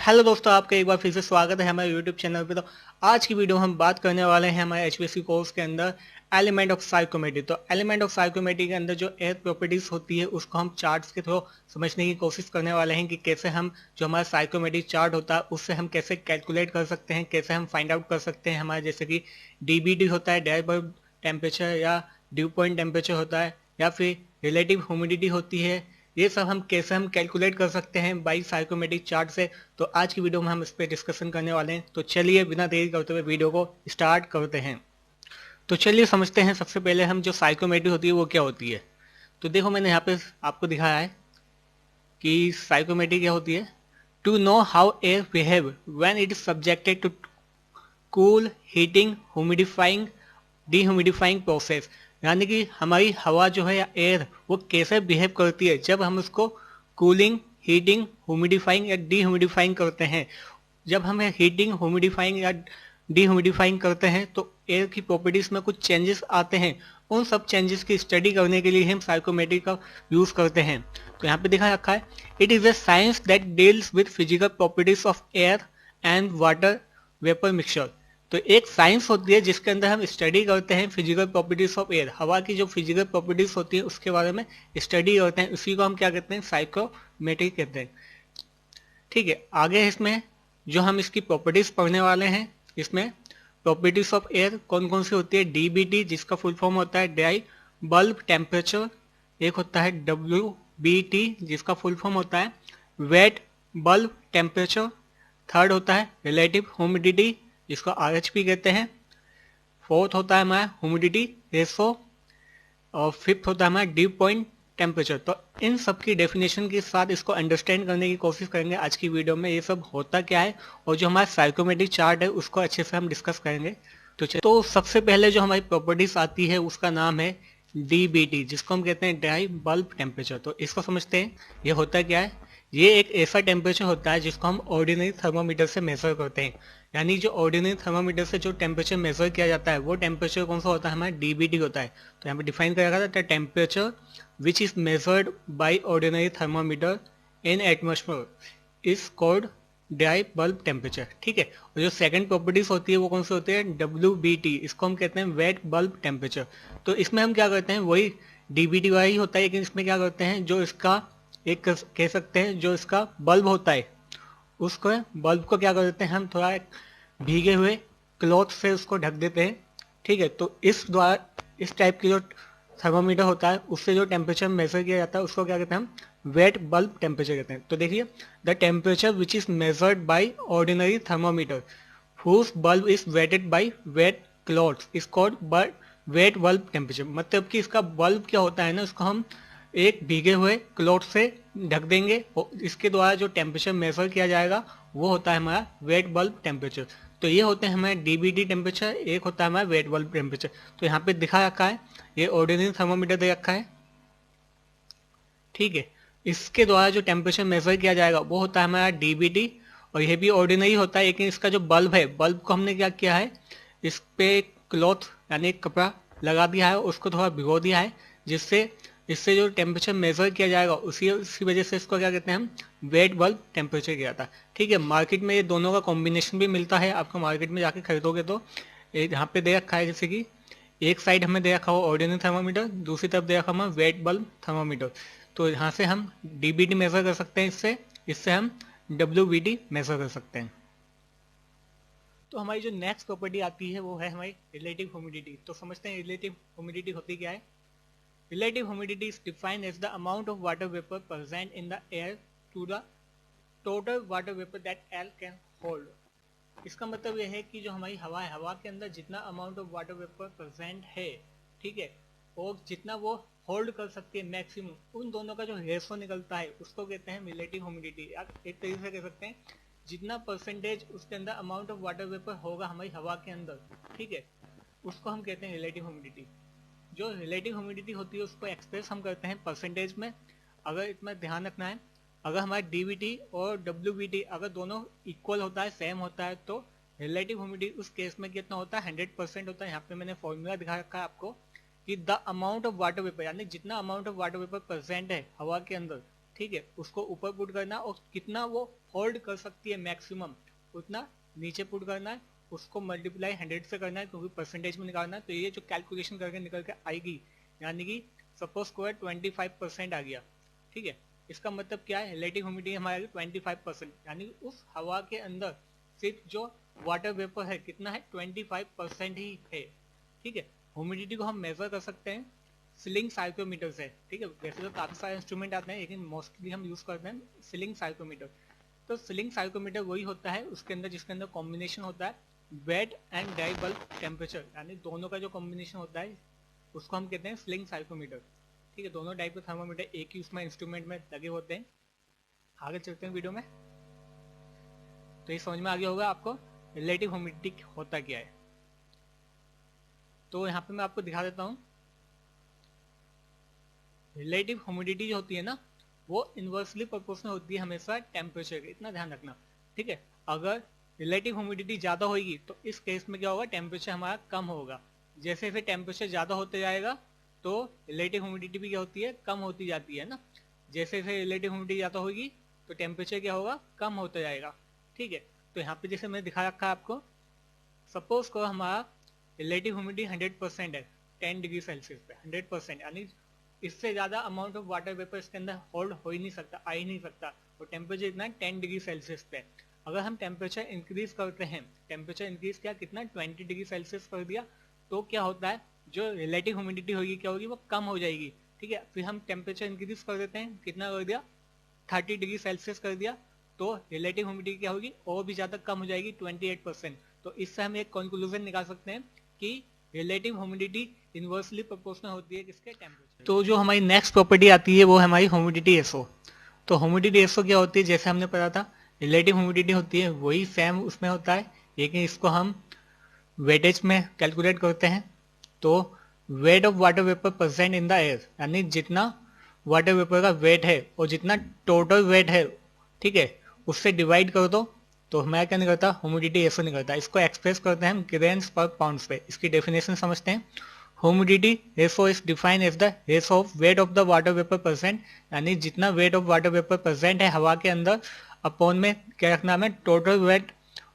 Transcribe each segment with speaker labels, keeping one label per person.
Speaker 1: Hello दोस्तों, आपका एक बार फिर से स्वागत है हमारे यूट्यूब चैनल पे। तो आज की वीडियो में हम बात करने वाले हैं हमारे एचपीएससी कोर्स के अंदर एलिमेंट ऑफ साइकोमेट्री। तो एलिमेंट ऑफ साइकोमेट्री के अंदर जो एयर प्रॉपर्टीज होती है उसको हम चार्ट्स के थ्रू समझने की कोशिश करने वाले हैं कि कैसे हम जो हमारा साइकोमेट्री चार्ट होता है उससे हम कैसे कैलकुलेट कर सकते हैं, कैसे हम फाइंड आउट कर सकते हैं हमारे जैसे कि डीबीटी होता है, डेड बल्ब टेम्परेचर, या ड्यू पॉइंट टेम्परेचर होता है, या फिर रिलेटिव ह्यूमिडिटी होती है। ये सब हम कैसे हम कैलकुलेट कर सकते हैं बाई साइकोमेट्रिक चार्ट से। तो आज की वीडियो में हम इस पर डिस्कशन करने वाले हैं। तो चलिए बिना देरी करते हुए वीडियो को स्टार्ट करते हैं। तो चलिए समझते हैं सबसे पहले हम जो साइकोमेट्री होती है वो क्या होती है। तो देखो, मैंने यहाँ पे आपको दिखाया है कि साइकोमेट्री क्या होती है। To know how air behave when it is subjected to cool, heating, humidifying, dehumidifying process, यानी कि हमारी हवा जो है या एयर वो कैसे बिहेव करती है जब हम उसको कूलिंग, हीटिंग, ह्यूमिडिफाइंग या डीह्यूमिडिफाइंग करते हैं। जब हम हीटिंग, ह्यूमिडिफाइंग या डीह्यूमिडिफाइंग करते हैं तो एयर की प्रॉपर्टीज में कुछ चेंजेस आते हैं। उन सब चेंजेस की स्टडी करने के लिए हम साइकोमेट्री का यूज करते हैं। तो यहाँ पे दिखा रखा है, it is a science that deals with physical properties of air and water vapour mixture. तो एक साइंस होती है जिसके अंदर हम स्टडी करते हैं फिजिकल प्रॉपर्टीज ऑफ एयर, हवा की जो फिजिकल प्रॉपर्टीज होती है उसके बारे में स्टडी करते हैं। उसी को हम क्या कहते हैं, साइकोमेट्री कहते हैं। ठीक है, आगे इसमें जो हम इसकी प्रॉपर्टीज पढ़ने वाले हैं, इसमें प्रॉपर्टीज ऑफ एयर कौन कौन सी होती है। डीबीटी जिसका फुल फॉर्म होता है ड्राई बल्ब टेम्परेचर, एक होता है डब्ल्यूबीटी जिसका फुल फॉर्म होता है वेट बल्ब टेम्परेचर, थर्ड होता है रिलेटिव ह्यूमिडिटी जिसको आरएचपी कहते हैं, फोर्थ होता है हमारा ह्यूमिडिटी रेशो, और फिफ्थ होता है हमारा ड्यू पॉइंट टेम्परेचर। तो इन सब की डेफिनेशन के साथ इसको अंडरस्टैंड करने की कोशिश करेंगे आज की वीडियो में, ये सब होता क्या है और जो हमारा साइकोमेट्री चार्ट है उसको अच्छे से हम डिस्कस करेंगे। तो सबसे पहले जो हमारी प्रॉपर्टीज आती है उसका नाम है डीबीटी जिसको हम कहते हैं ड्राई बल्ब टेम्परेचर। तो इसको समझते हैं, ये होता क्या है। ये एक ऐसा टेम्परेचर होता है जिसको हम ऑर्डिनरी थर्मोमीटर से मेजर करते हैं। यानी जो ऑर्डिनरी थर्मोमीटर से जो टेम्परेचर मेजर किया जाता है वो टेम्परेचर कौन सा होता है, हमारा डीबीटी होता है। तो यहाँ पे डिफाइन किया गया था, temperature which is measured by ordinary thermometer in atmosphere is called dry bulb temperature. ठीक है, और जो सेकंड प्रॉपर्टीज होती है वो कौन सी होती है, डब्ल्यूबीटी, इसको हम कहते हैं वेट बल्ब टेम्परेचर। तो इसमें हम क्या करते हैं, वही डीबीटी वाला ही होता है, लेकिन इसमें क्या करते हैं, जो इसका एक कह सकते हैं जो इसका बल्ब होता है उसको बल्ब को क्या कर देते हैं हम, थोड़ा भीगे हुए क्लॉथ से उसको ढक देते हैं। ठीक है, तो इस द्वारा इस टाइप की जो थर्मोमीटर होता है उससे जो टेम्परेचर मेजर किया जाता है उसको क्या कहते हैं हम, वेट बल्ब टेम्परेचर कहते हैं। तो देखिए, the temperature which is measured by ordinary thermometer whose bulb is wetted by wet cloths is called wet bulb temperature. मतलब कि इसका बल्ब क्या होता है ना, उसको हम एक भीगे हुए क्लॉथ से ढक देंगे और इसके द्वारा जो टेम्परेचर मेजर किया जाएगा वो होता है हमारा वेट बल्ब टेम्परेचर। तो ये होते हैं हमारे डीबीटी टेम्परेचर, एक होता है हमारा वेट बल्ब टेम्परेचर। तो यहाँ पे दिखा रखा है, ये ऑर्डिनरी थर्मोमीटर दे रखा है। ठीक है, इसके द्वारा जो टेम्परेचर मेजर किया जाएगा वो होता है हमारा डीबीटी, और यह भी ऑर्डिनरी होता है। लेकिन इसका जो बल्ब है, बल्ब को हमने क्या किया है, इस पे क्लॉथ यानी कपड़ा लगा दिया है, उसको थोड़ा भिगो दिया है, जिससे इससे जो टेम्परेचर मेजर किया जाएगा उसी वजह से इसको क्या कहते हैं हम, वेट बल्ब टेम्परेचर किया जाता है। ठीक है, मार्केट में ये दोनों का कॉम्बिनेशन भी मिलता है, आपको मार्केट में जाके खरीदोगे तो यहाँ पे दे रखा है, जैसे कि एक साइड हमें दे रखा हो ऑर्डिनरी थर्मोमीटर, दूसरी तरफ दे रखा हमें वेट बल्ब थर्मोमीटर। तो यहाँ से हम डीबीटी मेजर कर सकते हैं, इससे इससे हम डब्ल्यूबीटी मेजर कर सकते हैं। तो हमारी जो नेक्स्ट प्रॉपर्टी आती है वो है हमारी रिलेटिव ह्यूमिडिटी। तो समझते हैं रिलेटिव ह्यूमिडिटी होती क्या है। Relative humidity is defined as the amount of water vapor present in the air to the total water vapor that air can hold। इसका मतलब यह है कि जो हमारी हवा है, हवा के अंदर जितना amount of water vapour present है, ठीक है, और जितना वो होल्ड कर सकती है मैक्सिमम, उन दोनों का जो रेशो निकलता है उसको कहते हैं रिलेटिव ह्यूमिडिटी। आप एक तरीके से कह सकते हैं जितना परसेंटेज उसके अंदर अमाउंट ऑफ वाटर वेपर होगा हमारी हवा के अंदर, ठीक है, उसको हम कहते हैं रिलेटिव ह्यूमिडिटी। जो रिलेटिव ह्यूमिडिटी होती है उसको एक्सप्रेस हम करते हैं परसेंटेज में। अगर इसमें ध्यान रखना है, अगर हमारा डीबीटी और डब्ल्यूबीटी अगर दोनों इक्वल होता है, सेम होता है, तो रिलेटिव ह्यूमिडिटी उस केस में कितना होता है, 100% होता है। यहाँ पे मैंने फॉर्मूला दिखा रखा है आपको कि the amount of water vapour, यानी जितना amount of water vapour present है हवा के अंदर, ठीक है, उसको ऊपर पुट करना और कितना वो होल्ड कर सकती है मैक्सिमम उतना नीचे पुट करना है, उसको मल्टीप्लाई 100 से करना है क्योंकि परसेंटेज में निकालना है। तो ये जो कैलकुलेशन करके निकल के आएगी, यानी कि सपोज स्क्वायर 25% आ गया, ठीक है, इसका मतलब क्या है, रिलेटिव ह्यूमिडिटी हमारी 25%, यानी उस हवा के अंदर सिर्फ जो वाटर वेपर है कितना है, 25% ही है, ठीक है। ह्यूमिडिटी को हम मेजर कर सकते हैं सीलिंग साइकोमीटर से, ठीक है। वैसे तो काफी सारे इंस्ट्रूमेंट आते हैं लेकिन मोस्टली हम यूज करते हैं सीलिंग साइकोमीटर। तो सीलिंग साइकोमीटर वही होता है उसके अंदर जिसके अंदर कॉम्बिनेशन होता है wet and dry bulb temperature, यानी दोनों का जो कॉम्बिनेशन होता है उसको हम कहते हैं सीलिंग साइकोमीटर, ठीक है। दोनों टाइप के थर्मोमीटर एक ही उसमें इंस्ट्रूमेंट में लगे होते हैं। आगे चलते हैं वीडियो में, तो ये समझ में आ गया होगा आपको रिलेटिव ह्यूमिडिटी होता क्या है। तो यहाँ पे मैं आपको दिखा देता हूँ। रिलेटिव ह्यूमिडिटी जो होती है ना, वो इनवर्सली प्रोपोर्शनल होती है हमेशा टेम्परेचर के, इतना ध्यान रखना, ठीक है। अगर रिलेटिव ह्यूमिडिटी ज्यादा होगी तो इस केस में क्या होगा, टेम्परेचर हमारा कम होगा। जैसे जैसे टेम्परेचर ज्यादा होते जाएगा तो रिलेटिव ह्यूमिडिटी भी क्या होती है, कम होती जाती है ना। जैसे जैसे रिलेटिव ह्यूमिडिटी ज्यादा होगी तो टेम्परेचर क्या होगा, कम होता जाएगा, ठीक है। तो यहाँ पे जैसे मैंने दिखा रखा है आपको, सपोज को हमारा रिलेटिव ह्यूमिडिटी 100% है 10 डिग्री सेल्सियस पे, 100%, यानी इससे ज्यादा अमाउंट ऑफ वाटर वेपर इसके अंदर होल्ड हो ही नहीं सकता, आ ही नहीं सकता। और टेम्परेचर इतना है 10 डिग्री सेल्सियस पे। अगर हम टेम्परेचर इंक्रीज करते हैं, टेम्परेचर इंक्रीज किया कितना, 20 डिग्री सेल्सियस कर दिया, तो क्या होता है, जो रिलेटिव ह्यूमिडिटी होगी क्या होगी, वो कम हो जाएगी, ठीक है। फिर हम टेम्परेचर इंक्रीज कर देते हैं, कितना कर दिया, 30 डिग्री सेल्सियस कर दिया, तो रिलेटिव ह्यूमिडिटी क्या होगी, और भी ज्यादा कम हो जाएगी 28%। तो इससे हम एक कंक्लूजन निकाल सकते हैं कि रिलेटिव ह्यूमिडिटी इनवर्सली प्रोपोर्शनल होती है किसके, टेम्परेचर। तो जो हमारी नेक्स्ट प्रॉपर्टी आती है वो है हमारी ह्यूमिडिटी एसओ। तो ह्यूमिडिटी एसओ क्या होती है, जैसे हमने पढ़ा था रिलेटिव ह्यूमिडिटी होती है, वही सेम उसमें होता है, लेकिन इसको हम वेटेज में कैलकुलेट करते हैं। तो wait of water vapour present in the air, यानी जितना वाटर वेपर का वेट है और जितना टोटल वेट है, ठीक है, उससे डिवाइड कर दो तो हमारा क्या निकलता, ह्यूमिडिटी एसओ निकलता है। इसको एक्सप्रेस करते हैं हम ग्रेन्स पर पाउंड्स पे। इसकी डेफिनेशन समझते हैं। Humidity ratio is defined as the ratio of weight of the water vapour present, यानी जितना weight of water vapour present है हवा के अंदर, अपॉन में क्या रखना हमें, total weight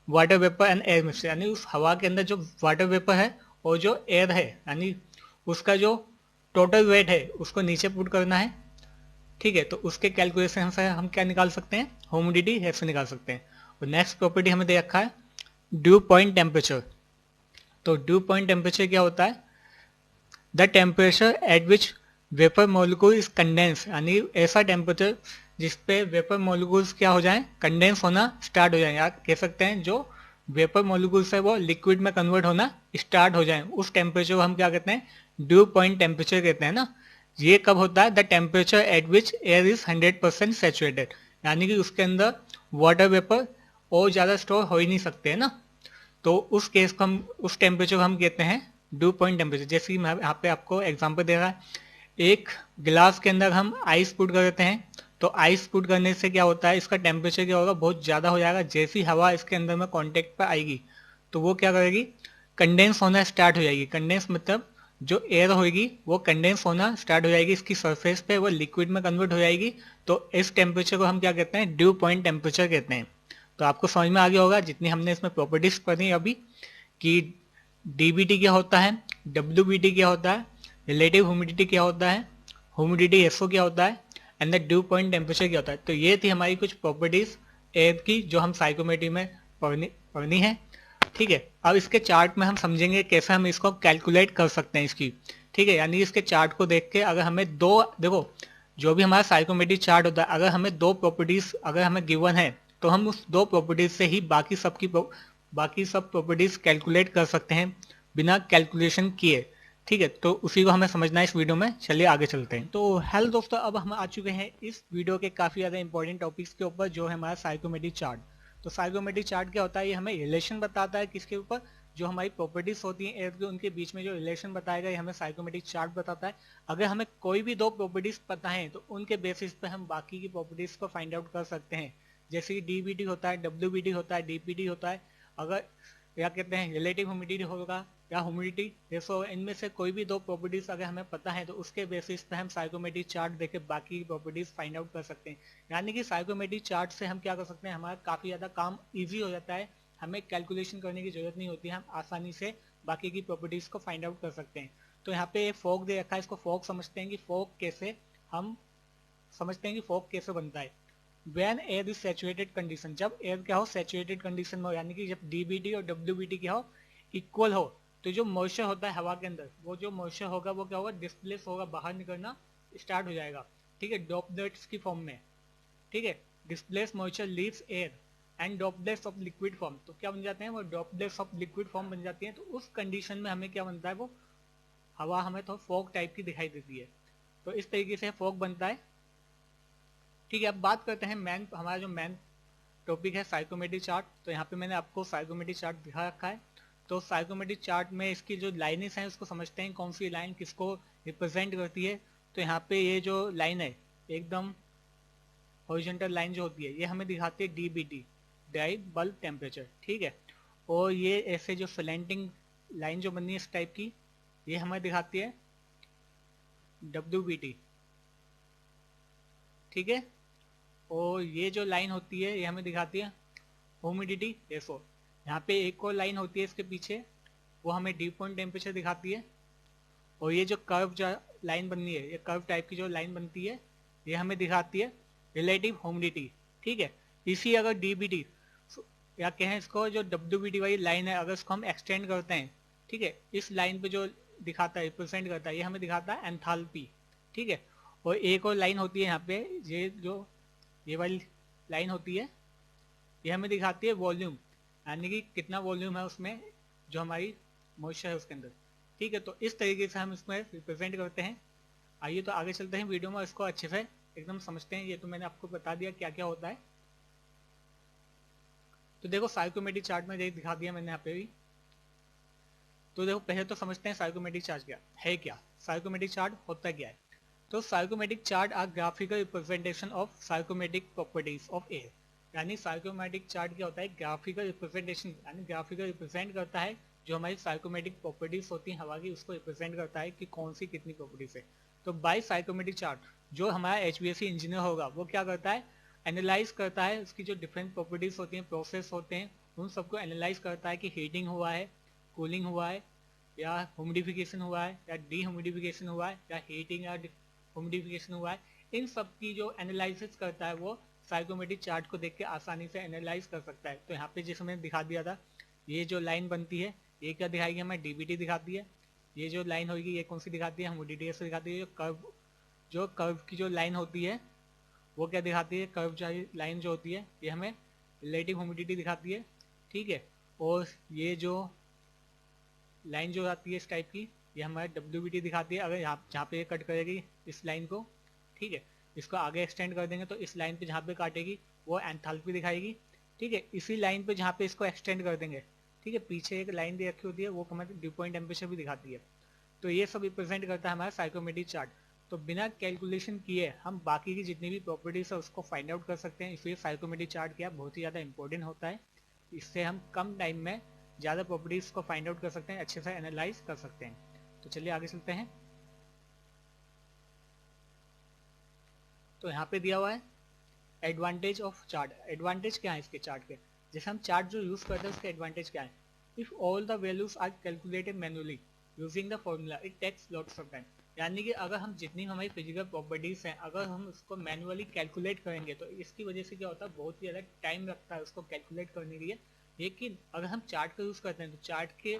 Speaker 1: water vapour and air mixture, यानी उस हवा के अंदर जो वाटर वेपर है और जो एयर है, यानी उसका जो टोटल वेट है उसको नीचे पुट करना है, ठीक है। तो उसके कैलकुलेशन से हम क्या निकाल सकते हैं, ह्यूमिडिटी ऐसे निकाल सकते हैं। और नेक्स्ट प्रॉपर्टी हमें दे रखा है ड्यू पॉइंट टेम्परेचर। तो ड्यू पॉइंट टेम्परेचर क्या होता है, the temperature at which vapour molecule is condense, यानी ऐसा टेम्परेचर जिसपे वेपर मॉलिक्यूल्स क्या हो जाएं, कंडेंस होना स्टार्ट हो जाएंगे। आप कह सकते हैं जो वेपर मॉलिक्यूल्स है वो लिक्विड में कन्वर्ट होना स्टार्ट हो जाए, उस टेम्परेचर को हम क्या कहते हैं, ड्यू पॉइंट टेम्परेचर कहते हैं ना। ये कब होता है, the temperature at which air is 100% saturated, यानी कि उसके अंदर वाटर वेपर और ज़्यादा स्टोर हो ही नहीं सकते हैं ना। तो उस केस को हम, उस टेम्परेचर को हम कहते हैं ड्यू पॉइंट टेम्परेचर। जैसे कि मैं यहाँ पे आपको एग्जांपल दे रहा है, एक गिलास के अंदर हम आइस पुट कर देते हैं, तो आइस पुट करने से क्या होता है, इसका टेम्परेचर क्या होगा, बहुत ज़्यादा हो जाएगा। जैसी हवा इसके अंदर में कॉन्टेक्ट पर आएगी तो वो क्या करेगी, कंडेंस होना स्टार्ट हो जाएगी। कंडेंस मतलब जो एयर होगी वो कंडेंस होना स्टार्ट हो जाएगी इसकी सरफेस पे, वो लिक्विड में कन्वर्ट हो जाएगी। तो इस टेम्परेचर को हम क्या कहते हैं, ड्यू पॉइंट टेम्परेचर कहते हैं। तो आपको समझ में आ गया होगा जितनी हमने इसमें प्रॉपर्टीज पढ़ी अभी, कि डीबीटी क्या होता है, डब्ल्यूबीटी क्या होता है, रिलेटिव ह्यूमिडिटी क्या होता है, ह्यूमिडिटी एसओ क्या होता है, and the due point temperature क्या होता है। तो ये थी हमारी कुछ प्रॉपर्टीज एयर की जो हम साइकोमेट्री में पढ़नी है, ठीक है। अब इसके चार्ट में हम समझेंगे कैसे हम इसको कैलकुलेट कर सकते हैं इसकी, ठीक है। यानी इसके चार्ट को देख के अगर हमें दो, देखो जो भी हमारा साइकोमेट्री चार्ट होता है, अगर हमें दो प्रॉपर्टीज अगर हमें गिवन है तो हम उस दो प्रॉपर्टीज से ही बाकी सब प्रॉपर्टीज कैलकुलेट कर सकते हैं बिना कैलकुलेशन किए, ठीक है। तो उसी को हमें समझना है इस वीडियो में। चलिए आगे चलते हैं। तो हेलो दोस्तों, अब हम आ चुके हैं इस वीडियो के काफी ज्यादा इंपॉर्टेंट टॉपिक्स के ऊपर, जो है हमारा साइकोमेट्री चार्ट। तो साइकोमेट्री चार्ट क्या होता है, ये हमें रिलेशन बताता है किसके ऊपर, जो हमारी प्रॉपर्टीज होती हैं एयर के, उनके बीच में जो रिलेशन बताएगा ये हमें साइकोमेट्रिक चार्ट बताता है। अगर हमें कोई भी दो प्रॉपर्टीज पता है तो उनके बेसिस पे हम बाकी की प्रॉपर्टीज को फाइंड आउट कर सकते हैं। जैसे कि डीबीटी होता है, डब्ल्यूबीटी होता है, डीपीटी होता है। अगर क्या कहते हैं, रिलेटिव ह्यूमिडिटी होगा या ह्यूमिडिटी रेशो, इनमें से कोई भी 2 प्रॉपर्टीज अगर हमें पता है तो उसके बेसिस पे हम साइकोमेट्रिक चार्ट देके बाकी प्रॉपर्टीज फाइंड आउट कर सकते हैं। यानी कि साइकोमेट्रिक चार्ट से हम क्या कर सकते हैं, हमारा काफ़ी ज़्यादा काम ईजी हो जाता है, हमें कैलकुलेशन करने की जरूरत नहीं होती है, हम आसानी से बाकी की प्रॉपर्टीज को फाइंड आउट कर सकते हैं। तो यहाँ पे फॉग दे रखा है, इसको फॉग समझते हैं कि फॉग कैसे हम समझते हैं कि फॉग कैसे बनता है। When air is saturated condition, जब एयर क्या हो सैचुरेटेड कंडीशन में हो, यानी कि जब डीबीटी और डब्ल्यूबीटी क्या हो इक्वल हो, तो जो मॉइस्चर होता है हवा के अंदर, वो जो मॉइस्चर होगा वो क्या होगा डिस्प्लेस होगा, बाहर निकलना स्टार्ट हो जाएगा। ठीक है, ड्रॉपलेट्स की फॉर्म में। ठीक है, displace moisture leaves air and droplets of liquid form, तो क्या बन जाते हैं वो ड्रॉपलेट्स ऑफ लिक्विड फॉर्म बन जाती है। तो उस कंडीशन में हमें क्या बनता है, वो हवा हमें तो फॉग टाइप की दिखाई देती है। तो इस तरीके से फॉग बनता है। ठीक है, अब बात करते हैं हमारा जो मेन टॉपिक है साइकोमेट्रिक चार्ट। तो यहाँ पे मैंने आपको साइकोमेट्रिक चार्ट दिखा रखा है। तो साइकोमेट्रिक चार्ट में इसकी जो लाइनें हैं उसको समझते हैं, कौन सी लाइन किसको रिप्रेजेंट करती है। तो यहाँ पे ये जो लाइन है एकदम हॉरिजॉन्टल लाइन जो होती है, ये हमें दिखाती है डीबीटी, ड्राइव बल्ब टेम्परेचर। ठीक है, और ये ऐसे जो स्लैंटिंग लाइन जो बनी है इस टाइप की, ये हमें दिखाती है डब्ल्यूबीटी। ठीक है, और ये जो लाइन होती है ये हमें दिखाती है ह्यूमिडिटी रेशो। यहाँ पे एक और लाइन होती है इसके पीछे, वो हमें ड्यू पॉइंट टेम्परेचर दिखाती है। और ये जो कर्व जो लाइन बननी है, ये कर्व टाइप की जो लाइन बनती है, ये हमें दिखाती है रिलेटिव ह्यूमिडिटी। ठीक है, इसी अगर डीबीटी या कहें इसको जो डब्ल्यूबीटी वाली लाइन है, अगर इसको हम एक्सटेंड करते हैं, ठीक है, इस लाइन पे जो दिखाता है रिप्रेजेंट करता है, ये हमें दिखाता है एंथैल्पी। ठीक है, और एक और लाइन होती है यहाँ पे, ये वाली लाइन होती है, ये हमें दिखाती है वॉल्यूम, यानी कि कितना वॉल्यूम है उसमें, जो हमारी मॉइस्चर है उसके अंदर। ठीक है, तो इस तरीके से हम इसमें रिप्रेजेंट करते हैं। आइए तो आगे चलते हैं वीडियो में, इसको अच्छे से एकदम समझते हैं। ये तो मैंने आपको बता दिया क्या क्या होता है। तो देखो साइकोमेट्रिक चार्ट में दिखा दिया मैंने यहाँ पे भी। तो देखो पहले तो समझते हैं साइकोमेट्रिक चार्ट क्या है। क्या साइकोमेट्रिक चार्ट होता क्या है। तो psychometric chart are graphical representation of psychometric properties of air. यानी साइकोमेट्रिक चार्ट क्या होता है, ग्राफिकल रिप्रेजेंटेशन, यानी ग्राफिकल रिप्रेजेंट करता है जो हमारी साइकोमेट्रिक प्रॉपर्टीज होती हैं हवा की, उसको रिप्रेजेंट करता है कि कौन सी कितनी प्रॉपर्टीज है। तो बाय साइकोमेट्रिक चार्ट जो हमारा एचवीएसी इंजीनियर होगा वो क्या करता है, एनालाइज करता है उसकी जो डिफरेंट प्रॉपर्टीज होती हैं, प्रोसेस होते हैं, उन सबको एनालाइज करता है कि हीटिंग हुआ है, कूलिंग हुआ है, या ह्यूमिडिफिकेशन हुआ है, या डी हुआ है, या हीटिंग या ह्यूमिडिफिकेशन हुआ है। इन सब की जो एनालिसिस करता है वो साइकोमेट्रिक चार्ट को देख के आसानी से एनालाइज कर सकता है। तो यहाँ पे जिस मैंने दिखा दिया था, ये जो लाइन बनती है ये क्या दिखाएगी हमें, डीबीटी दिखाती है। ये जो लाइन होगी ये कौन सी दिखाती है, ह्यूमिडिटी से दिखाती है। जो कर्व की जो लाइन होती है वो क्या दिखाती है, कर्व लाइन जो होती है ये हमें रिलेटिव ह्यूमिडिटी दिखाती है। ठीक है, और ये जो लाइन जो आती है इस टाइप की, ये हमारे डब्ल्यूबीटी दिखाती है। अगर यहाँ जहाँ पे कट करेगी इस लाइन को, ठीक है, इसको आगे एक्सटेंड कर देंगे तो इस लाइन पे जहाँ पे काटेगी वो एंथैल्पी दिखाएगी। ठीक है, इसी लाइन पे जहाँ पे इसको एक्सटेंड कर देंगे, ठीक है, पीछे एक लाइन दे रखी होती है वो हमें ड्यू पॉइंट टेम्परेचर भी दिखाती है। तो ये सब रिप्रेजेंट करता है हमारा साइकोमेट्रिक चार्ट। तो बिना कैलकुलेशन किए हम बाकी की जितनी भी प्रॉपर्टीज है उसको फाइंड आउट कर सकते हैं। इसलिए साइकोमेट्रिक चार्ट क्या बहुत ही ज़्यादा इंपॉर्टेंट होता है। इससे हम कम टाइम में ज़्यादा प्रॉपर्टीज को फाइंड आउट कर सकते हैं, अच्छे से एनालाइज कर सकते हैं। तो चलिए आगे चलते हैं। तो यहाँ पे दिया हुआ है एडवांटेज ऑफ चार्ट। एडवांटेज क्या है इसके चार्ट के, जैसे हम चार्ट जो यूज करते हैं उसके एडवांटेज क्या है। If all the values are calculated manually using the formula it takes lots of time. यानी कि अगर हम जितनी हमारी फिजिकल प्रॉपर्टीज हैं अगर हम उसको मैनुअली कैलकुलेट करेंगे तो इसकी वजह से क्या होता है, बहुत ही ज़्यादा टाइम लगता है उसको कैलकुलेट करने के लिए। लेकिन अगर हम चार्ट का यूज करते हैं तो चार्ट के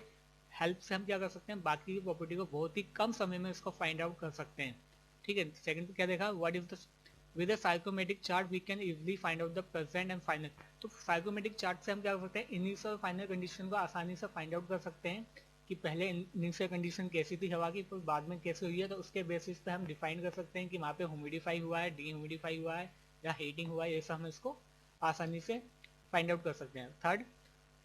Speaker 1: हेल्प से हम क्या कर सकते हैं, बाकी की प्रॉपर्टी को बहुत ही कम समय में उसको फाइंड आउट कर सकते हैं। ठीक है, सेकंड पे क्या देखा, what is the with a psychometric chart we can easily find out the present and final. तो साइकोमेट्रिक चार्ट से हम क्या कर सकते हैं, इनिशियल और फाइनल कंडीशन को आसानी से फाइंड आउट कर सकते हैं कि पहले इनिशियल कंडीशन कैसी थी हवा की, फिर बाद में कैसे हुई है। तो उसके बेसिस पे हम डिफाइन कर सकते हैं कि वहाँ पे ह्यूमिडिफाई हुआ है, डी ह्यूमिडिफाई हुआ है, या हीटिंग हुआ है। ये सब हम इसको आसानी से फाइंड आउट कर सकते हैं। Third,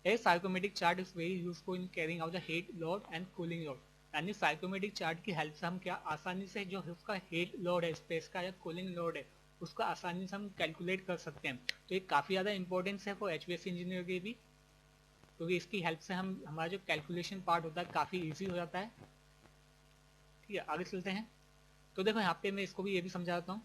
Speaker 1: a psychometric chart is very useful in carrying out the heat load and cooling load. यानी साइकोमेट्रिक चार्ट की हेल्प से हम क्या आसानी से जो उसका हीट लोड है स्पेस का या कूलिंग लोड है उसको आसानी से हम कैलकुलेट कर सकते हैं। तो ये काफ़ी ज़्यादा इंपॉर्टेंस है फॉर एचवीएसी इंजीनियर के भी। क्योंकि इसकी हेल्प से हम हमारा जो कैलकुलेशन पार्ट होता है काफ़ी ईजी हो जाता है। ठीक है, आगे चलते हैं। तो देखो यहाँ पे मैं इसको भी ये भी समझाता हूँ।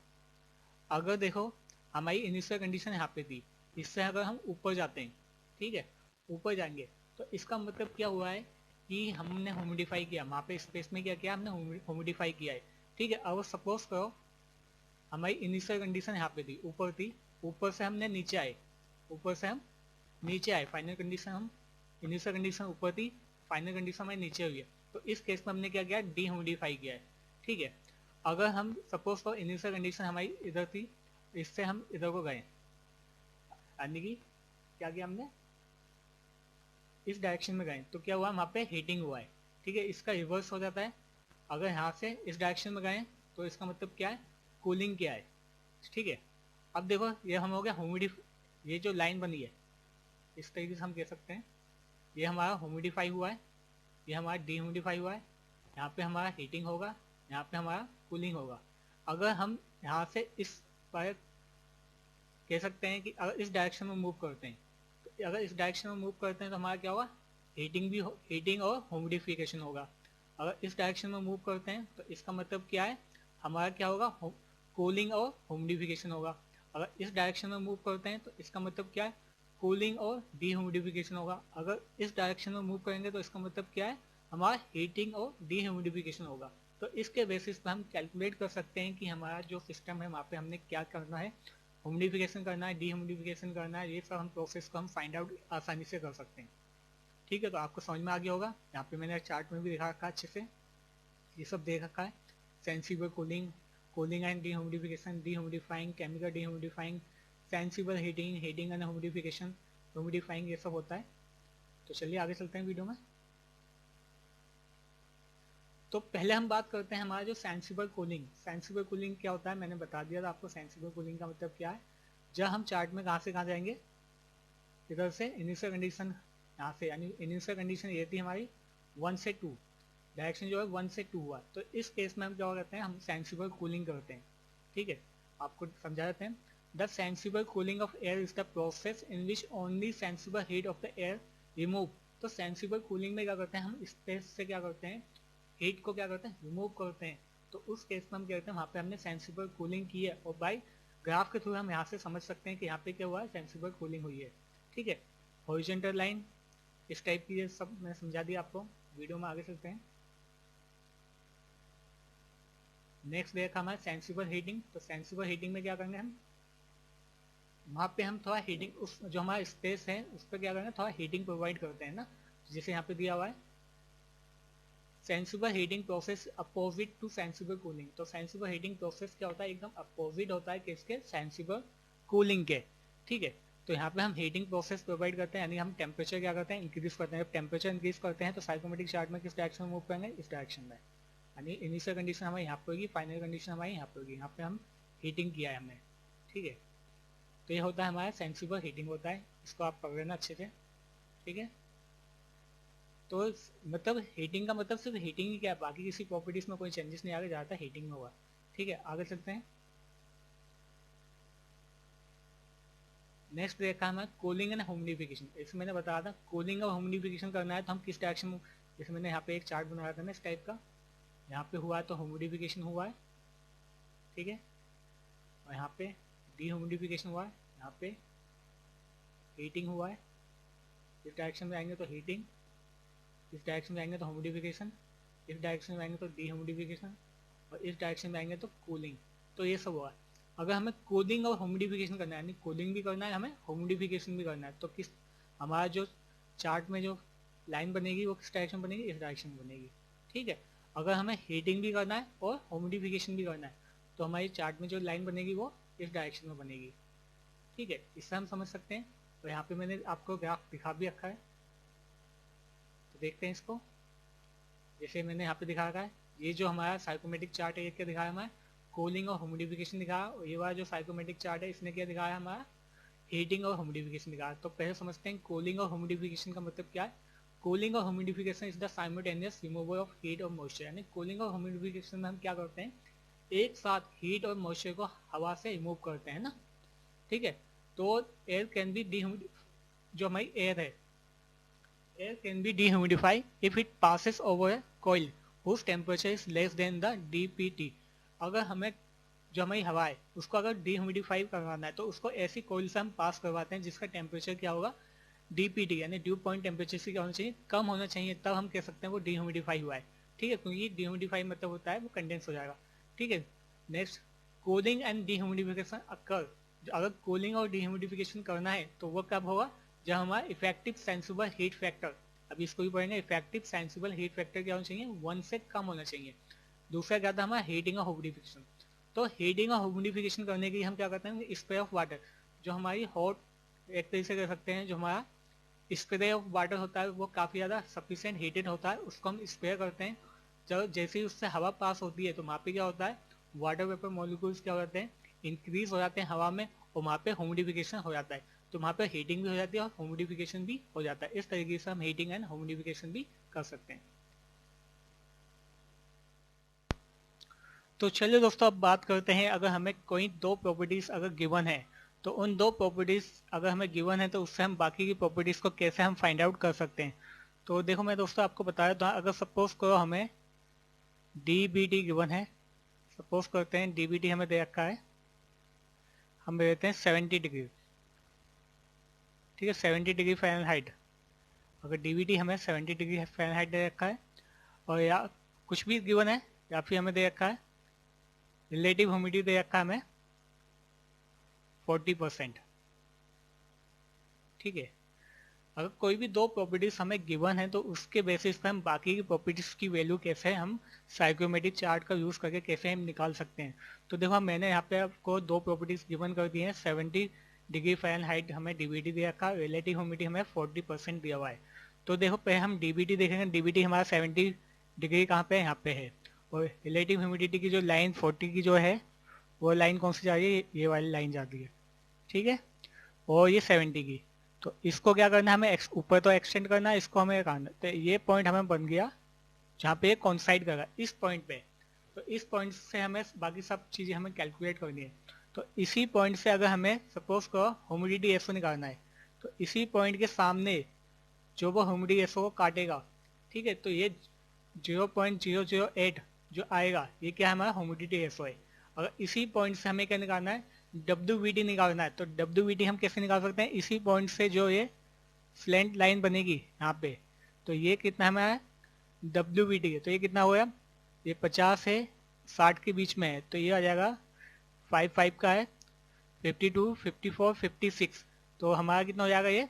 Speaker 1: अगर देखो हमारी इनिशियल कंडीशन यहाँ पे थी, इससे अगर हम ऊपर जाते हैं, ठीक है, ऊपर जाएंगे तो इसका मतलब क्या हुआ है कि हमने ह्यूमिडिफाई किया, वहाँ पे स्पेस में क्या किया, हमने ह्यूमिडिफाई किया है। ठीक है, अब सपोज करो हमारी इनिशियल कंडीशन यहाँ पे थी, ऊपर थी, ऊपर से हमने नीचे आए, ऊपर से हम नीचे आए, फाइनल कंडीशन हम इनिशियल कंडीशन ऊपर थी, फाइनल कंडीशन हमारी नीचे हुई है। तो इस केस में हमने क्या किया, डीह्यूमिडिफाई किया है। ठीक है, अगर हम सपोज करो इनिशियल कंडीशन हमारी इधर थी, इससे हम इधर को गए, यानी कि क्या किया हमने, इस डायरेक्शन में गए, तो क्या हुआ, वहाँ पे हीटिंग हुआ है। ठीक है, इसका रिवर्स हो जाता है, अगर यहाँ से इस डायरेक्शन में गए तो इसका मतलब क्या है, कूलिंग क्या है। ठीक है, अब देखो ये हम हो गया ये जो लाइन बनी है इस तरीके से हम कह सकते हैं, ये हमारा ह्यूमिडिफाई हुआ है, ये हमारा डीह्यूमिडिफाई हुआ है, यहाँ पे हमारा हीटिंग होगा, यहाँ पे हमारा कूलिंग होगा। अगर हम यहाँ से इस पर कह सकते हैं कि अगर इस डायरेक्शन में मूव करते हैं, तो अगर इस डायरेक्शन में मूव करते हैं तो हमारा क्या होगा, हीटिंग और ह्यूमिडिफिकेशन होगा। अगर इस डायरेक्शन में मूव करते हैं तो इसका मतलब क्या है, हमारा क्या होगा, कूलिंग और ह्यूमिडिफिकेशन होगा। अगर इस डायरेक्शन में मूव करते हैं तो इसका मतलब क्या है, कूलिंग और डीह्यूमिडिफिकेशन होगा। अगर इस डायरेक्शन में मूव करेंगे तो इसका मतलब क्या है, हमारा हीटिंग और डीह्यूमिडिफिकेशन होगा। तो इसके बेसिस पे हम कैलकुलेट कर सकते हैं कि हमारा जो सिस्टम है वहाँ पे हमने क्या करना है, ह्यूमिडिफिकेशन करना है, डीह्यूमिडिफिकेशन करना है, ये सब हम प्रोसेस को हम फाइंड आउट आसानी से कर सकते हैं। ठीक है, तो आपको समझ में आ गया होगा, यहाँ पे मैंने चार्ट में भी दिखा रखा है अच्छे से, ये सब देख रखा है, sensible cooling, cooling and dehumidification, dehumidifying, chemical dehumidifying, sensible heating, heating and humidification, humidifying, ये सब होता है। तो चलिए आगे चलते हैं वीडियो में। तो पहले हम बात करते हैं हमारा जो सेंसिबल कूलिंग। सेंसिबल कूलिंग क्या होता है, मैंने बता दिया था आपको सेंसिबल कूलिंग का मतलब क्या है। जब हम चार्ट में कहाँ से कहाँ जाएंगे, इधर से इनिशियल कंडीशन, यहाँ से, यानी इनिशियल कंडीशन ये थी हमारी 1 से 2, डायरेक्शन जो है 1 से 2 हुआ, तो इस केस में हम क्या करते हैं, हम सेंसिबल कूलिंग करते हैं। ठीक है, आपको समझा देते हैं। The sensible cooling of air is the process in which only sensible heat of the air remove. तो सेंसिबल कूलिंग में क्या करते हैं, हम स्पेस से क्या करते हैं, हीट को क्या करते हैं, रिमूव करते हैं। तो उस केस में हम क्या करते हैं, वहाँ पे हमने सेंसिबल कूलिंग की है, और बाई ग्राफ के थ्रू हम यहाँ से समझ सकते हैं कि यहाँ पे क्या हुआ है, सेंसिबल कूलिंग हुई है। ठीक है, हॉरिजॉन्टल लाइन इस टाइप की, ये सब मैं समझा दिया आपको। वीडियो में आगे चलते हैं। नेक्स्ट देखा हमारा सेंसिबल हीटिंग। तो सेंसिबल हीटिंग में क्या करेंगे हम, वहाँ पे हम थोड़ा हीटिंग, उस जो हमारा स्पेस है उस पर क्या करेंगे, थोड़ा हीटिंग प्रोवाइड करते हैं ना, जैसे यहाँ पे दिया हुआ है sensible heating process opposite to sensible cooling. तो सेंसिबल हीटिंग प्रोसेस क्या होता है, एकदम अपोजिट होता है किसके, सेंसिबल कूलिंग के। ठीक है, तो यहाँ पे हम हीटिंग प्रोसेस प्रोवाइड करते हैं, यानी हम टेम्परेचर क्या करते हैं, इंक्रीज करते हैं। जब टेम्परेचर इंक्रीज करते हैं तो साइकोमेट्रिक चार्ट में किस डायरेक्शन में मूव करेंगे, इस डायरेक्शन में, यानी इनिशियल कंडीशन हमारी यहाँ पे होगी, फाइनल कंडीशन हमारी यहाँ पे होगी, यहाँ पे हम हीटिंग किया है हमने। ठीक है, तो ये होता है हमारा सेंसिबल हीटिंग होता है, इसको आप पकड़ लेना अच्छे से। ठीक है, तो मतलब हीटिंग का मतलब सिर्फ हीटिंग ही क्या है, बाकी किसी प्रॉपर्टीज में कोई चेंजेस नहीं आ रहा, ज़्यादातर हीटिंग में हुआ। ठीक है, आगे चलते हैं। नेक्स्ट देखा हमें कूलिंग एंड ह्यूमिडिफिकेशन। इसमें मैंने बताया था कूलिंग और ह्यूमिडिफिकेशन करना है तो हम किस डायरेक्शन में, जैसे मैंने यहाँ पे एक चार्ट बनाया था ना इस टाइप का, यहाँ पे हुआ है तो ह्यूमिडिफिकेशन हुआ है। ठीक है, और यहाँ पे डीह्यूमिडिफिकेशन हुआ है, यहाँ पे हीटिंग हुआ है। इस डायरेक्शन में आएंगे तो हीटिंग, इस डायरेक्शन में आएंगे तो ह्यूमिडिफिकेशन, इस डायरेक्शन में आएंगे तो डीह्यूमिडिफिकेशन, और इस डायरेक्शन में आएंगे तो कूलिंग। तो ये सब हुआ। अगर हमें कूलिंग और ह्यूमिडिफिकेशन करना है, यानी कूलिंग भी करना है हमें, ह्यूमिडिफिकेशन भी करना है, तो किस, हमारा जो चार्ट में जो लाइन बनेगी वो किस डायरेक्शन बनेगी, इस डायरेक्शन में बनेगी। ठीक है, अगर हमें हीटिंग भी करना है और ह्यूमिडिफिकेशन भी करना है तो हमारी चार्ट में जो लाइन बनेगी वो इस डायरेक्शन में बनेगी। ठीक है, इससे हम समझ सकते हैं। तो यहाँ पे मैंने आपको ग्राफ दिखा भी रखा है, तो देखते हैं इसको। जैसे मैंने यहाँ पे दिखा रखा है, ये जो हमारा साइकोमेट्रिक चार्ट है ये क्या दिखाया हमारा, कूलिंग और ह्यूमिडिफिकेशन दिखाया, और ये वाला जो साइकोमेट्रिक चार्ट है इसने क्या दिखाया हमारा, हीटिंग और ह्यूमिडिफिकेशन दिखाया। तो पहले समझते हैं कूलिंग और ह्यूमिडिफिकेशन का मतलब क्या है। कूलिंग और humidification is the simultaneous removal of heat और मॉइस्चर, यानी कूलिंग और ह्यूमिडिफिकेशन में हम क्या करते हैं, एक साथ हीट और मॉइस्चर को हवा से रिमूव करते हैं ना। ठीक है, तो एयर कैन बी डी, जो हमारी एयर है air can be dehumidified if it passes over a coil whose temperature is less than the dpt। अगर हमें जो हमारी हवा है उसको अगर डिह्यूमिडिफाई करवाना है तो उसको ऐसी कोयल से हम पास करवाते हैं जिसका टेम्परेचर क्या होगा, डीपीटी यानी ड्यू पॉइंट टेम्परेचर से क्या होना चाहिए, कम होना चाहिए, तब हम कह सकते हैं वो डिह्यूमिडिफाई हुआ है। ठीक है, क्योंकि डिह्यूमिडिफाई मतलब होता है वो कंडेंस हो जाएगा। ठीक है, नेक्स्ट कूलिंग एंड डिह्यूमिडिफिकेशन अकर। अगर कूलिंग और डिह्यूमिडिफिकेशन करना है तो वो कब होगा, जब हमारा इफेक्टिव सेंसिबल हीट फैक्टर, अभी इसको भी पढ़ेंगे, इफेक्टिव सेंसिबल हीट फैक्टर क्या होना चाहिए, 1 से कम होना चाहिए। दूसरा क्या था हमारा हीटिंग और ह्यूमिडिफिकेशन। तो हीटिंग और ह्यूमिडिफिकेशन करने के लिए हम क्या करते हैं, स्प्रे ऑफ वाटर, जो हमारी हॉट एक तरीके से कर सकते हैं, जो हमारा स्प्रे ऑफ वाटर होता है वो काफ़ी ज़्यादा सफिशिएंट हीटेड होता है, उसको हम स्प्रे करते हैं। जब जैसे ही उससे हवा पास होती है तो वहाँ पे क्या होता है, वाटर वेपर मॉलिक्यूल्स क्या होते हैं, इंक्रीज हो जाते हैं हवा में, और वहाँ पे ह्यूमिडिफिकेशन हो जाता है। तो वहाँ पे हीटिंग भी हो जाती है और ह्यूमिडिफिकेशन भी हो जाता है। इस तरीके से हम हीटिंग एंड ह्यूमिडिफिकेशन भी कर सकते हैं। तो चलिए दोस्तों अब बात करते हैं, अगर हमें कोई दो प्रॉपर्टीज अगर गिवन है तो उन दो प्रॉपर्टीज अगर हमें गिवन है तो उससे हम बाकी की प्रॉपर्टीज को कैसे हम फाइंड आउट कर सकते हैं। तो देखो मैं दोस्तों आपको बता देता हूँ, अगर सपोज करो हमें डी बी टी गिवन है, सपोज करते हैं डी बी टी हमें दे रखा है, हम देते हैं 70 डिग्री। ठीक है, 70 डिग्री फ़ारेनहाइट। अगर डी बी टी हमें 70 डिग्री फ़ारेनहाइट दे रखा है, और या कुछ भी गिवन है, या फिर हमें दे रखा है रिलेटिव ह्यूमिडिटी दे रखा है हमें 40%। ठीक है, अगर कोई भी दो प्रॉपर्टीज हमें गिवन है तो उसके बेसिस पे हम बाकी की प्रॉपर्टीज की वैल्यू कैसे हम साइकोमेट्रिक चार्ट का यूज करके कैसे हम निकाल सकते हैं। तो देखो मैंने यहाँ पे आपको दो प्रॉपर्टीज गिवन कर दी हैं, 70 डिग्री फ़ारेनहाइट हमें डीबीटी दे रखा है, रिलेटिव ह्यूमिडिटी हमें 40% दिया हुआ है। तो देखो पहले हम डीबीटी देखेंगे, डीबीटी हमारा 70 डिग्री कहाँ पे है, यहाँ पे है, और रिलेटिव ह्यूमिडिटी की जो लाइन 40 की जो है वो लाइन कौन सी जा रही है, ये वाली लाइन जाती है। ठीक है, और ये 70 की, तो इसको क्या करना है हमें, ऊपर तो एक्सटेंड करना है, इसको हमें करना, तो ये पॉइंट हमें बन गया जहाँ पे कॉन्साइड करा इस पॉइंट पे। तो इस पॉइंट से हमें बाकी सब चीज़ें हमें कैलकुलेट करनी है। तो इसी पॉइंट से अगर हमें सपोज करो ह्यूमिडिटी एसओ निकालना है, तो इसी पॉइंट के सामने जो वो ह्यूमिडिटी एसओ को काटेगा, ठीक है, तो ये 0.008 जो आएगा ये क्या है, हमारा ह्यूमिडिटी एसओ है। अगर इसी पॉइंट से हमें क्या निकालना है, WVT निकालना है। तो WVT हम कैसे निकाल सकते हैं, इसी पॉइंट से जो ये स्लैंट लाइन बनेगी यहाँ पे, तो ये कितना हमारा WVT है, तो ये कितना हो गया, ये 50 है 60 के बीच में है, तो ये आ जाएगा 55 का है, 52 54 56, तो हमारा कितना हो जाएगा, ये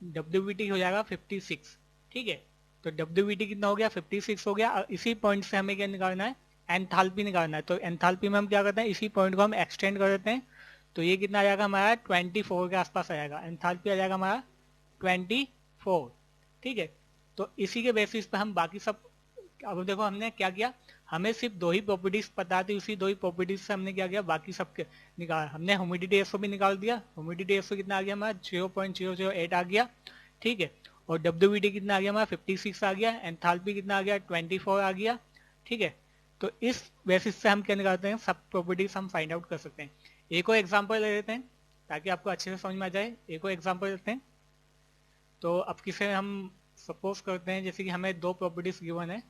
Speaker 1: WVT हो जाएगा 56। ठीक है, तो WVT कितना हो गया, 56 हो गया। इसी पॉइंट से हमें क्या निकालना है, एंथैल्पी निकालना है। तो एंथैल्पी में हम क्या करते हैं, इसी पॉइंट को हम एक्सटेंड कर देते हैं, तो ये कितना आ जाएगा हमारा 24 के आसपास आ जाएगा, एंथैल्पी आ जाएगा हमारा 24। ठीक है, तो इसी के बेसिस पे हम बाकी सब, अब देखो हमने क्या किया, हमें सिर्फ दो ही प्रॉपर्टीज पता थी, उसी दो ही प्रॉपर्टीज से हमने क्या किया, बाकी सब निकाल, हमने ह्यूमिडिटी एसओ भी निकाल दिया। ह्यूमिडिटी एसओ कितना आ गया हमारा 0.008 आ गया। ठीक है, और WVT कितना आ गया हमारा 56 आ गया, एंथैल्पी कितना आ गया 24 आ गया। ठीक है, तो इस बेसिस से हम क्या निकालते हैं, सब प्रॉपर्टीज हम फाइंड आउट कर सकते हैं। एक और एग्जांपल ले लेते हैं ताकि आपको अच्छे से समझ में आ जाए। एक और एग्जांपल लेते हैं, तो अब किसे हम सपोज करते हैं, जैसे कि हमें दो प्रॉपर्टीज गिवन है,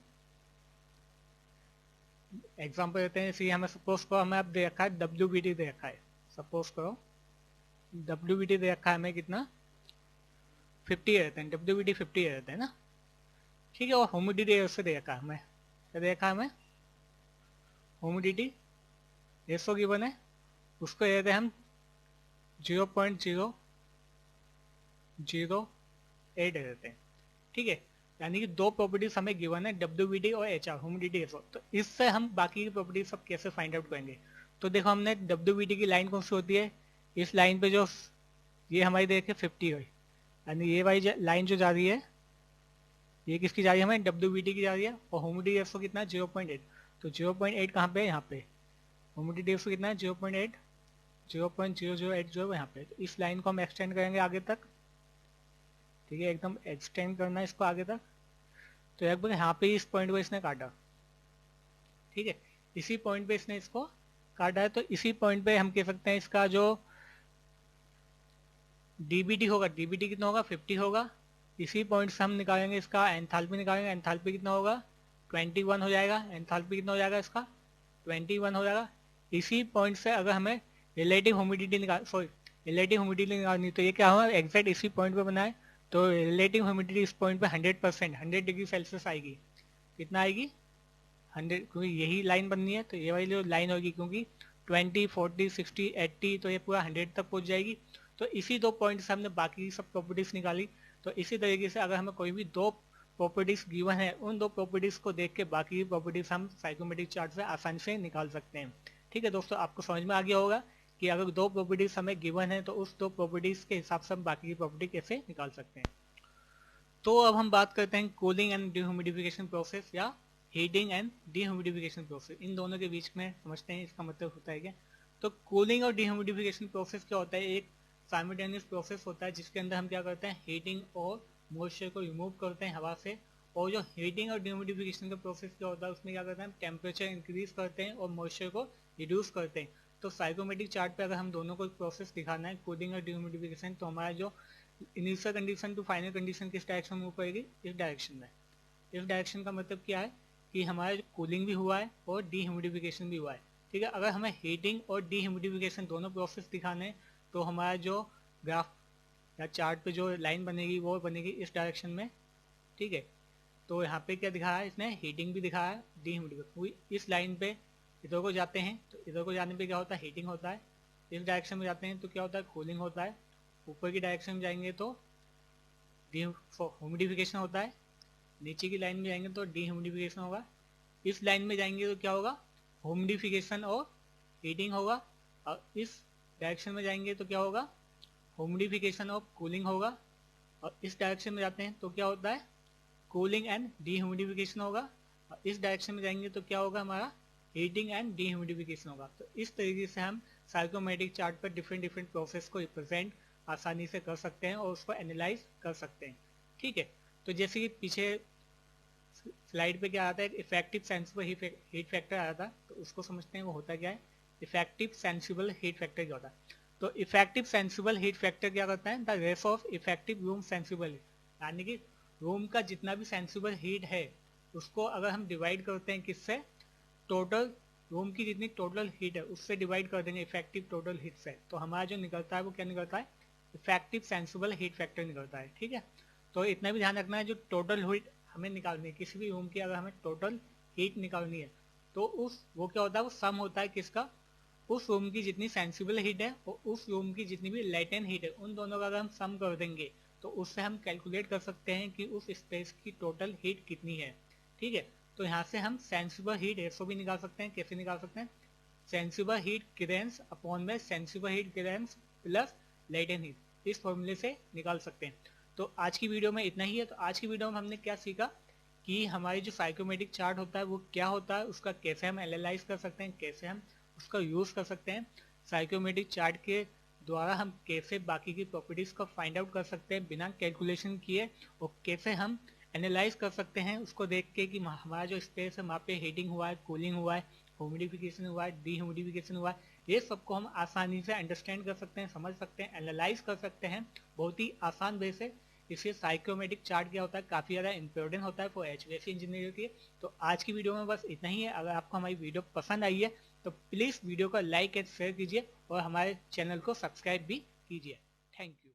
Speaker 1: एग्जांपल देते हैं, जैसे कि हमें सपोज करो हमें अब दे रखा है WVT दे रखा है, सपोज करो WVT दे रखा है हमें कितना 50 रहते हैं, WVT 50 रहते हैं ना। ठीक है, और ह्यूमिडिटी ऐसे दे रखा है हमें, क्या दे रखा है हमें, ह्यूमिडिटी रेशो गिवन है, उसको दे देते हैं हम 0.008 देते हैं। ठीक है, यानी कि दो प्रॉपर्टीज हमें गिवन है, WVT और HR ह्यूमिडिटी रेशो। तो इससे हम बाकी की प्रॉपर्टीज सब कैसे फाइंड आउट करेंगे। तो देखो हमने WVT की लाइन कौन सी होती है, इस लाइन पे जो ये हमारी देखिए 50 है, यानी ये वाली लाइन जो जा रही है ये किसकी जा रही है, हमें WVT की जा रही है, और ह्यूमिडिटी रेशो कितना है 0.8। तो 0.8 कहाँ पे है, यहाँ पे ह्यूमिडिटी रेशो कितना है 0.8, 0.008 जो है यहाँ पे। तो इस लाइन को हम एक्सटेंड करेंगे आगे तक। ठीक है, एकदम एक्सटेंड करना है इसको आगे तक। तो लगभग यहाँ पे इस पॉइंट को इसने काटा। ठीक है, इसी पॉइंट पे इसने इसको काटा है, तो इसी पॉइंट पे हम कह सकते हैं इसका जो DBT होगा, DBT कितना होगा 50 होगा, इसी पॉइंट से हम निकालेंगे इसका एंथैल्पी निकालेंगे। एंथैल्पी कितना होगा 21 हो जाएगा। एंथैल्पी कितना हो जाएगा इसका 21 हो जाएगा। इसी पॉइंट से अगर हमें रिलेटिव ह्यूमिडिटी निकालनी तो ये क्या होगा एग्जैक्ट इसी पॉइंट पे बना है तो रिलेटिव ह्यूमिडिटी इस पॉइंट पे 100% 100 डिग्री सेल्सियस आएगी। कितना आएगी 100, क्योंकि यही लाइन बननी है तो ये वाली जो लाइन होगी क्योंकि 20 40 60 80 तो ये पूरा 100 तक पहुंच जाएगी। तो इसी दो पॉइंट से हमने बाकी सब प्रॉपर्टीज निकाली। तो इसी तरीके से अगर हमें कोई भी दो प्रॉपर्टीज गिवन है उन दो प्रॉपर्टीज को देख के बाकी की प्रॉपर्टीज हम साइकोमेट्रिक चार्ट से आसानी से निकाल सकते हैं। ठीक है दोस्तों, आपको समझ में आ गया होगा कि अगर दो प्रॉपर्टीज हमें गिवन है तो उस दो प्रॉपर्टीज के हिसाब से हम बाकी की प्रॉपर्टी कैसे निकाल सकते हैं। तो अब हम बात करते हैं कूलिंग एंड डिह्यूमिडिफिकेशन प्रोसेस या हीटिंग एंड डिह्यूमिडिफिकेशन प्रोसेस। इन दोनों के बीच में समझते हैं इसका मतलब होता है क्या। तो कूलिंग और डिह्यूमिडिफिकेशन प्रोसेस क्या होता है, एक साइमल्टेनियस प्रोसेस होता है जिसके अंदर हम क्या करते हैं हीटिंग और मॉइस्चर को रिमूव करते हैं हवा से। और जो हीटिंग और डिह्यूमिडिफिकेशन का प्रोसेस क्या होता है उसमें क्या करते हैं हम टेम्परेचर इंक्रीज करते हैं और मॉइस्चर को रिड्यूस करते हैं। तो साइकोमेट्रिक चार्ट पे अगर हम दोनों को प्रोसेस दिखाना है कूलिंग और डिह्यूमिडिफिकेशन तो हमारा जो initial condition to final condition किस डायरेक्शन में मूव करेगी, इस डायरेक्शन में। इस डायरेक्शन का मतलब क्या है कि हमारा कूलिंग भी हुआ है और डिह्यूमिडिफिकेशन भी हुआ है। ठीक है, अगर हमें हीटिंग और डिह्यूमिडिफिकेशन दोनों प्रोसेस दिखाने हैं तो हमारा जो ग्राफ या चार्ट पे जो लाइन बनेगी वो बनेगी इस डायरेक्शन में। ठीक है, तो यहाँ पे क्या दिखाया है इसने हीटिंग भी दिखाया है डिह्यूमिडिफिकेशन। इस लाइन पे इधर को जाते हैं तो इधर को जाने पे क्या होता है हीटिंग होता है। इस डायरेक्शन में जाते हैं तो क्या होता है कूलिंग होता है। ऊपर की डायरेक्शन में जाएंगे तो ह्यूमिडिफिकेशन होता है। नीचे की लाइन में जाएंगे तो डिह्यूमिडिफिकेशन होगा। इस लाइन में जाएंगे तो क्या होगा ह्यूमिडिफिकेशन और हीटिंग होगा। और इस डायरेक्शन में जाएंगे तो क्या होगा ह्यूमिडिफिकेशन और कूलिंग होगा। और इस डायरेक्शन में जाते हैं तो क्या होता है कूलिंग एंड डिह्यूमिडिफिकेशन होगा। और इस डायरेक्शन में जाएंगे तो क्या होगा हमारा हीटिंग एंड डिह्यूमिडिफिकेशन होगा। तो इस तरीके से हम साइकोमेट्रिक चार्ट पर डिफरेंट डिफरेंट प्रोसेस को रिप्रेजेंट आसानी से कर सकते हैं और उसको एनालाइज कर सकते हैं। ठीक है, तो जैसे कि पीछे स्लाइड पे क्या आता है इफेक्टिव सेंसिबल हीट फैक्टर आया था तो उसको समझते हैं वो होता क्या है। इफेक्टिव सेंसिबल हीट फैक्टर क्या होता है, तो इफेक्टिव सेंसिबल हीट फैक्टर क्या करता है the ratio of effective room sensible, यानी कि रूम का जितना भी सेंसिबल हीट है उसको अगर हम डिवाइड करते हैं किससे, टोटल रूम की जितनी टोटल हीट है उससे डिवाइड कर देंगे इफेक्टिव टोटल हीट से, तो हमारा जो निकलता है वो क्या निकलता है इफेक्टिव सेंसिबल हीट फैक्टर निकलता है। ठीक है, तो इतना भी ध्यान रखना है जो टोटल हीट हमें निकालनी है किसी भी रूम की अगर हमें टोटल हीट निकालनी है तो उस वो क्या होता है वो सम होता है किसका, उस रूम की जितनी सेंसिबल हीट है और उस रूम की जितनी भी लेटेंट हीट है उन दोनों का अगर हम सम कर देंगे तो उससे हम कैलकुलेट कर सकते हैं कि उस स्पेस की टोटल हीट कितनी है। ठीक है, तो यहाँ से हम सेंसिबल हीट रेशो भी निकाल सकते हैं। कैसे निकाल सकते हैं, सेंसिबल हीट क्लियरेंस अपॉन में sensible heat clearance plus latent heat, इस फॉर्मूले से निकाल सकते हैं। तो आज की वीडियो में इतना ही है। तो आज की वीडियो में हमने क्या सीखा कि हमारी जो साइकोमेट्रिक चार्ट होता है वो क्या होता है, उसका कैसे हम एनालाइज कर सकते हैं, कैसे हम उसका यूज़ कर सकते हैं। साइकोमेट्रिक चार्ट के द्वारा हम कैसे बाकी की प्रॉपर्टीज़ को फाइंड आउट कर सकते हैं बिना कैलकुलेशन किए, और कैसे हम एनालाइज कर सकते हैं उसको देख के कि हमारा जो स्पेस है वहाँ पे हीटिंग हुआ है, कूलिंग हुआ है, ह्यूमिडिफिकेशन हुआ है, डीह्यूमिडिफिकेशन हुआ है। ये सबको हम आसानी से अंडरस्टैंड कर सकते हैं, समझ सकते हैं, एनालाइज कर सकते हैं बहुत ही आसान वे से। इसलिए साइकोमेट्रिक चार्ट क्या होता है काफ़ी ज़्यादा इंपॉर्टेंट होता है फॉर एचवीएसी इंजीनियर के। तो आज की वीडियो में बस इतना ही है। अगर आपको हमारी वीडियो पसंद आई है तो प्लीज़ वीडियो को लाइक एंड शेयर कीजिए और हमारे चैनल को सब्सक्राइब भी कीजिए। Thank you.